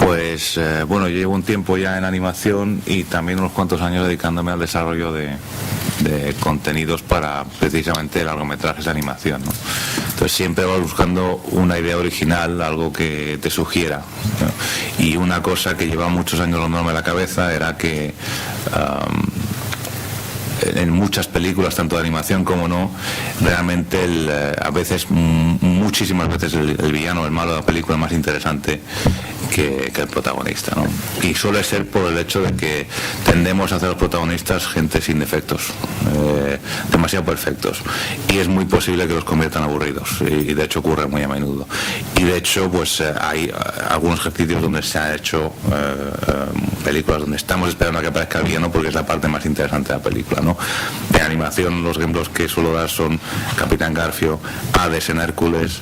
Pues bueno, yo llevo un tiempo ya en animación y también unos cuantos años dedicándome al desarrollo de contenidos para precisamente largometrajes de animación, ¿no? Entonces siempre vas buscando una idea original, algo que te sugiera, ¿no? Y una cosa que lleva muchos años rondándome la cabeza era que en muchas películas, tanto de animación como no, realmente a veces, muchísimas veces el villano, el malo de la película es más interesante que el protagonista, ¿no? Y suele ser por el hecho de que tendemos a hacer los protagonistas gente sin defectos, demasiado perfectos, y es muy posible que los conviertan aburridos, y de hecho ocurre muy a menudo. Y de hecho pues hay algunos ejercicios donde se ha hecho películas donde estamos esperando a que aparezca el villano porque es la parte más interesante de la película, ¿no? De animación, los ejemplos que suelo dar son Capitán Garfio, Hades en Hércules,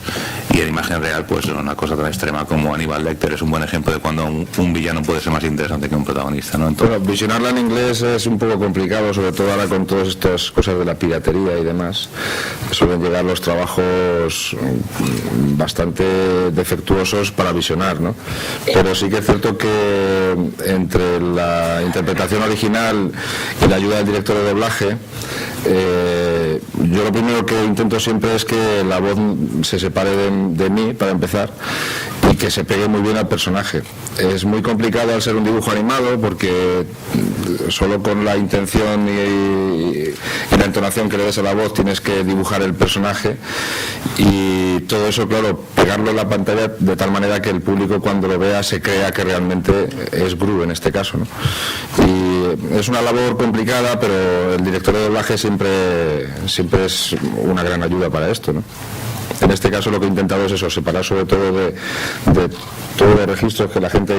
y en imagen real pues una cosa tan extrema como Aníbal Lecter es un buen ejemplo de cuando un villano puede ser más interesante que un protagonista, ¿no? Entonces, bueno, visionarla en inglés es un poco complicado, sobre todo ahora con todas estas cosas de la piratería y demás. Suelen llegar los trabajos bastante defectuosos para visionar, ¿no? Pero sí que es cierto que entre la interpretación original y la ayuda del director de doblaje, yo lo primero que intento siempre es que la voz se separe de mí, para empezar, y que se pegue muy bien al personaje. Es muy complicado al ser un dibujo animado porque solo con la intención y la entonación que le des a la voz tienes que dibujar el personaje, y todo eso, claro, pegarlo en la pantalla de tal manera que el público cuando lo vea se crea que realmente es Gru en este caso, ¿no? Y es una labor complicada, pero el director de doblaje siempre es una gran ayuda para esto, ¿no? En este caso lo que he intentado es eso, separar sobre todo de todo de registros que la gente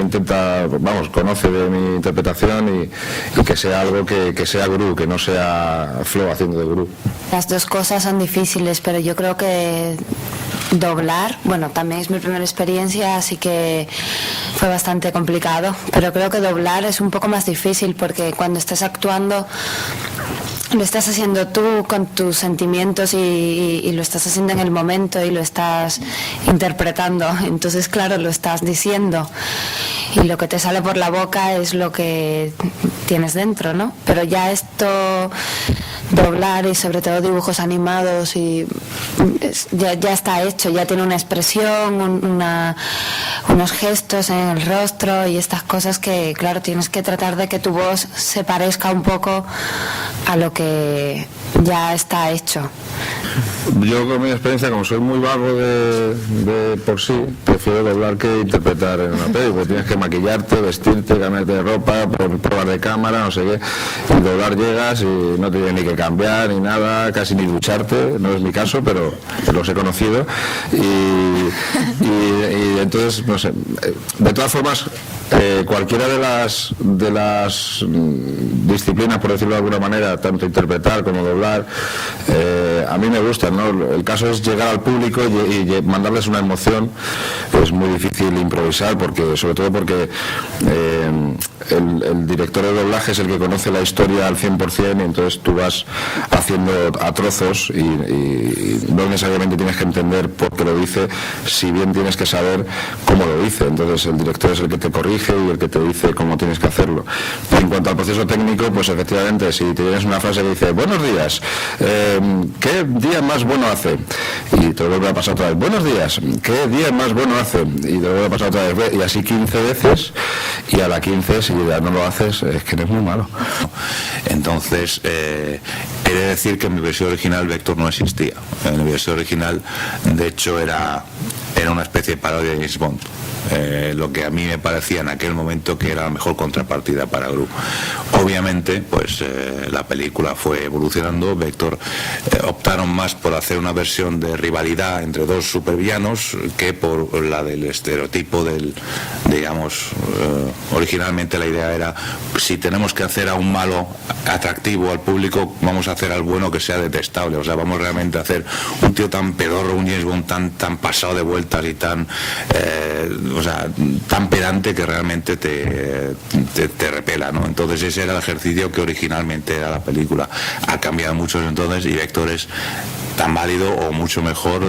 conoce de mi interpretación, y que sea algo que sea Gru, que no sea Flo haciendo de Gru. Las dos cosas son difíciles, pero yo creo que doblar, bueno, también es mi primera experiencia, así que fue bastante complicado, pero creo que doblar es un poco más difícil porque cuando estás actuando lo estás haciendo tú con tus sentimientos y lo estás haciendo en el momento y lo estás interpretando, entonces claro, lo estás diciendo y lo que te sale por la boca es lo que tienes dentro, ¿no? Pero ya esto, doblar y sobre todo dibujos animados, y ya está hecho, ya tiene una expresión, unos gestos en el rostro y estas cosas que claro, tienes que tratar de que tu voz se parezca un poco a lo que ya está hecho. Yo con mi experiencia, como soy muy vago de por sí, prefiero doblar que interpretar en una peli, porque tienes que maquillarte, vestirte, cambiarte de ropa, probar de cámara, no sé qué, y doblar llegas y no tienes ni que cambiar ni nada, casi ni ducharte, no es mi caso, pero los he conocido, y entonces, no sé, de todas formas, cualquiera de las disciplinas, por decirlo de alguna manera, tanto interpretar como doblar, a mí me gustan, ¿no? El caso es llegar al público y mandarles una emoción. Es muy difícil improvisar, sobre todo porque el director de doblaje es el que conoce la historia al 100%, y entonces tú vas haciendo a trozos y no necesariamente tienes que entender por qué lo dice, si bien tienes que saber cómo lo dice. Entonces el director es el que te corrige y el que te dice cómo tienes que hacerlo. Y en cuanto al proceso técnico, pues efectivamente, si tienes una frase que dice buenos días, ¿qué día más bueno hace? Y te lo vuelve a pasar otra vez, buenos días, ¿qué día más bueno hace? Y te lo vuelve a pasar otra vez, y así 15 veces, y a la 15, si ya no lo haces, es que eres muy malo. Entonces, he de decir que en mi versión original Vector no existía. En mi versión original, de hecho, era una especie de parodia de James Bond. Lo que a mí me parecía en aquel momento que era la mejor contrapartida para Gru. Obviamente, pues la película fue evolucionando. Vector optaron más por hacer una versión de rivalidad entre dos supervillanos que por la del estereotipo digamos, originalmente la idea era, si tenemos que hacer a un malo atractivo al público, vamos a hacer al bueno que sea detestable. O sea, vamos realmente a hacer un tío tan pedorro, un James Bond tan pasado de vuelta, vueltas y tan tan pedante que realmente te repela, ¿no? Entonces ese era el ejercicio que originalmente era la película. Ha cambiado mucho entonces y Vectores tan válido o mucho mejor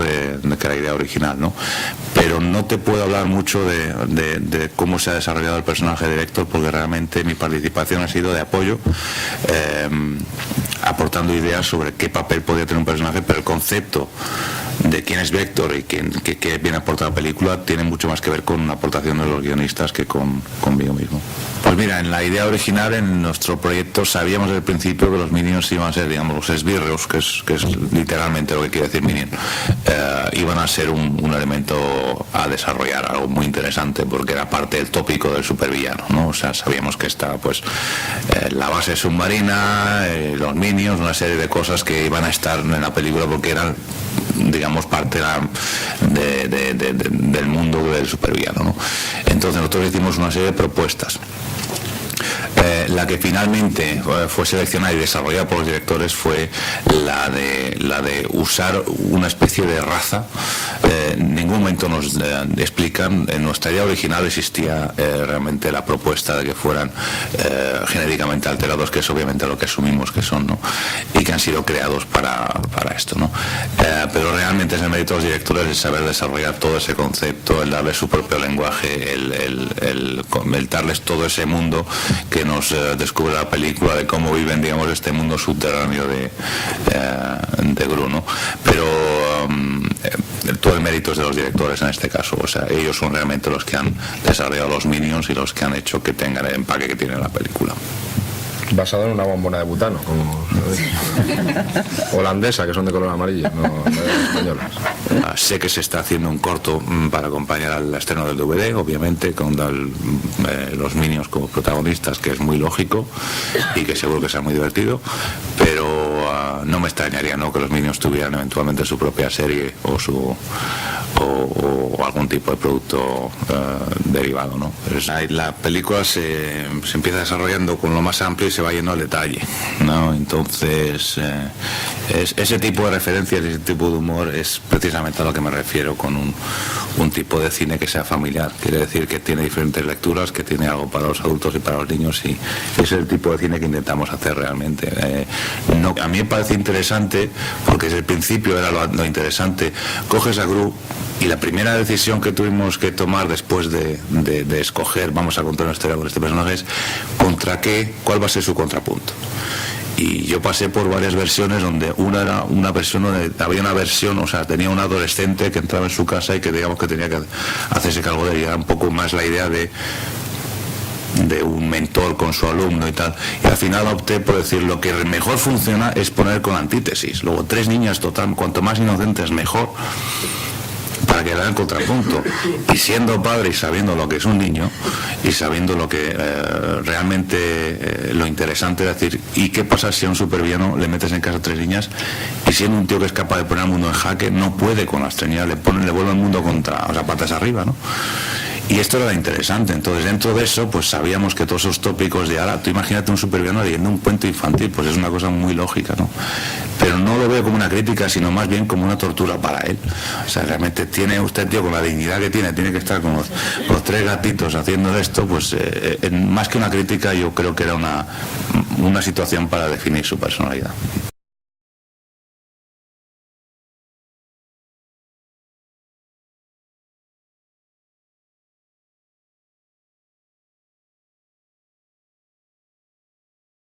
que la idea original, ¿no? Pero no te puedo hablar mucho de cómo se ha desarrollado el personaje de Vector, porque realmente mi participación ha sido de apoyo, aportando ideas sobre qué papel podía tener un personaje, pero el concepto de quién es Vector y qué viene a aportar la película tiene mucho más que ver con una aportación de los guionistas que conmigo mismo. Pues mira, en la idea original, en nuestro proyecto, sabíamos desde el principio que los Minions iban a ser, digamos, los esbirros, que es literalmente lo que quiere decir Minion, iban a ser un elemento a desarrollar, algo muy interesante, porque era parte del tópico del supervillano, ¿no? O sea, sabíamos que estaba pues la base submarina, los Minions, una serie de cosas que iban a estar en la película porque eran, digamos, parte del mundo del supervillano, ¿no? Entonces nosotros hicimos una serie de propuestas. La que finalmente fue seleccionada y desarrollada por los directores fue la de usar una especie de raza. En ningún momento nos explican, en nuestra idea original existía realmente la propuesta de que fueran genéticamente alterados, que es obviamente lo que asumimos que son, ¿no? Y que han sido creados para esto, ¿no? Pero realmente es el mérito de los directores el saber desarrollar todo ese concepto, el darles su propio lenguaje, el darles todo ese mundo que nos descubre la película de cómo viven, digamos, este mundo subterráneo de Gru, ¿no? Pero todo el mérito es de los directores en este caso, o sea, ellos son realmente los que han desarrollado los Minions y los que han hecho que tengan el empaque que tiene la película. Basado en una bombona de butano, como holandesa, que son de color amarillo, no españolas. Sé que se está haciendo un corto para acompañar al estreno del DVD, obviamente, con los Minions como protagonistas, que es muy lógico y que seguro que será muy divertido, pero no me extrañaría, ¿no?, que los Minions tuvieran eventualmente su propia serie o algún tipo de producto derivado, ¿no? La película se empieza desarrollando con lo más amplio y se va yendo al detalle, ¿no? Entonces ese tipo de referencias y ese tipo de humor es precisamente a lo que me refiero con un tipo de cine que sea familiar. Quiere decir que tiene diferentes lecturas, que tiene algo para los adultos y para los niños, y ese es el tipo de cine que intentamos hacer realmente. A mí me parece interesante porque desde el principio era lo interesante. Coges a Gru y la primera decisión que tuvimos que tomar después de escoger, vamos a contar una historia con este personaje, es cuál va a ser su contrapunto. Y yo pasé por varias versiones donde una era una versión donde había una versión, o sea, tenía un adolescente que entraba en su casa y que digamos que tenía que hacerse cargo de ella. Era un poco más la idea de un mentor con su alumno y tal, y al final opté por decir lo que mejor funciona es poner con antítesis. Luego 3 niñas total, cuanto más inocentes mejor, para que haga el contrapunto, y siendo padre y sabiendo lo que es un niño y sabiendo lo que realmente lo interesante es decir, ¿y qué pasa si a un supervillano le metes en casa 3 niñas y siendo un tío que es capaz de poner al mundo en jaque no puede con las 3 niñas, le vuelve el mundo patas arriba, ¿no? Y esto era interesante. Entonces dentro de eso pues sabíamos que todos esos tópicos de ahora, tú imagínate un supervillano leyendo un cuento infantil, pues es una cosa muy lógica, ¿no? Pero no lo veo como una crítica, sino más bien como una tortura para él. O sea, realmente tiene usted, tío, con la dignidad que tiene que estar con los 3 gatitos haciendo esto, pues más que una crítica yo creo que era una situación para definir su personalidad.